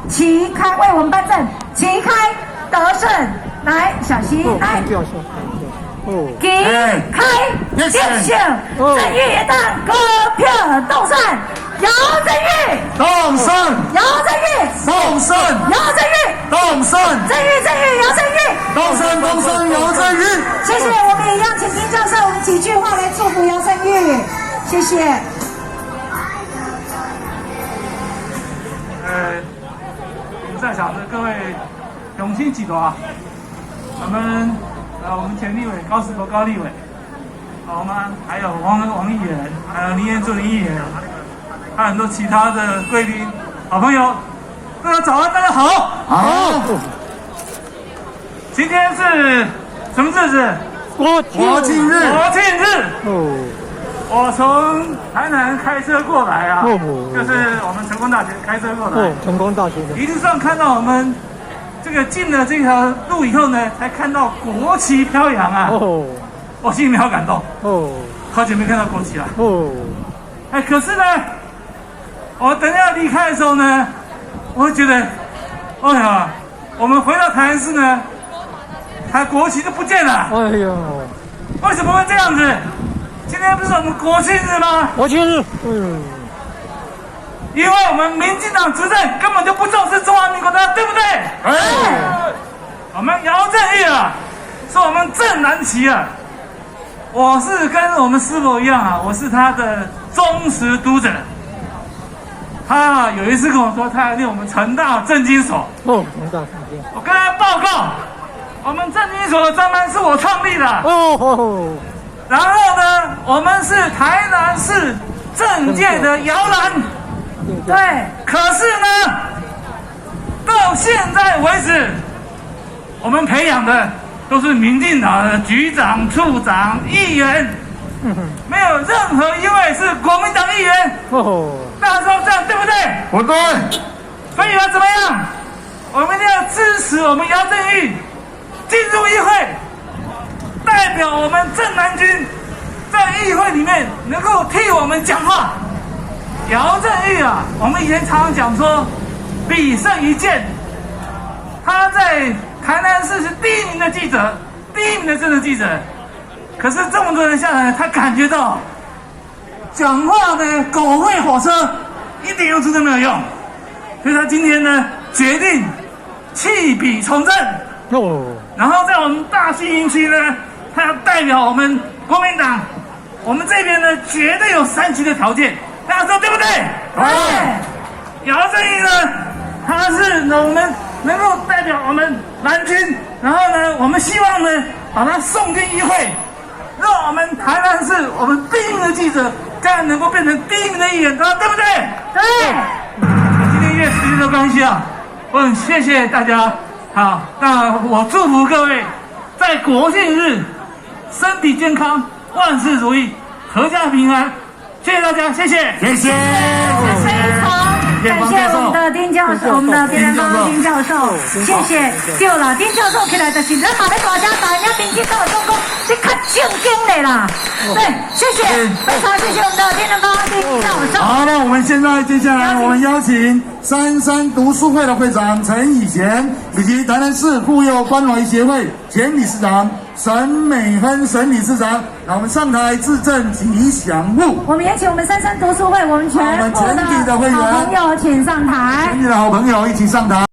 旗开为我们颁证，旗开得胜，来，小溪来。旗开定性，正义一旦割票动善，姚正玉动胜，姚正玉动胜，姚正玉动胜，正玉姚正玉动胜动胜姚正玉。谢谢，我们也邀请丁教授，我们几句话来祝福姚正玉，谢谢。在场的各位永兴集团，我们前立委高石头高立委，我们还有王议员，还有林彦柱林议员，还有很多其他的贵宾、好朋友，大家早安，大家好。好，今天是什么日子？国庆日。国庆日。我从台南开车过来啊，就是我们成功大学开车过来。成功大学的。一路上看到我们这个进了这条路以后呢，才看到国旗飘扬啊。我心里面好感动。好久没看到国旗了。可是呢，我等下离开的时候呢，我会觉得，哎呀，我们回到台南市呢，国旗就不见了。为什么会这样子？今天不是我们国庆日吗？国庆日，因为我们民进党执政根本就不重视中华民国的，对不对？我们姚正玉啊，是我们正蓝旗啊。我是跟我们师傅一样啊，我是他的忠实读者。他有一次跟我说，他要念我们成大政经所。成大政经。我跟他报告，我们政经所的专班是我创立的。然后呢，我们是台南市政界的摇篮，对。可是呢，到现在为止，我们培养的都是民进党的局长、处长、议员，没有任何一位是国民党议员。大家说这样对不对？不对。所以要怎么样？我们一定要支持我们姚正玉进入议会。代表我们正南军在议会里面能够替我们讲话。姚正玉啊，我们以前常常讲说，比胜一剑。他在台南市是第一名的记者，第一名的政治记者。可是这么多人下来，他感觉到讲话的狗吠火车一点用处都没有用，所以他今天呢决定弃笔从政。然后在我们大信营区呢，他要代表我们国民党，我们这边呢绝对有3期的条件，大家说对不对？对。姚正玉呢，他是我们能够代表我们蓝军，然后呢，我们希望呢把他送进议会，让我们台南市我们第一名的记者，这样能够变成第一名的议员，大家对不对？对。今天因为时间的关系啊，我很谢谢大家。好，那我祝福各位在国庆日身体健康，万事如意，阖家平安。谢谢大家，谢谢，谢谢。非常感谢我们的丁教授，我们的别人帮丁教授，谢谢。对了，丁教授起来就是人马在大家大家民进党的总统，是较正经的啦。对，谢谢，非常谢谢我们的别人帮丁教授。好，那我们现在接下来我们邀请33读书会的会长陈以贤，以及台南市妇幼关怀协会前理事长沈美芬沈理事长，让我们上台致赠吉祥物。我们也请我们33读书会我们全部的好朋友请上台，全体的好朋友一起上台。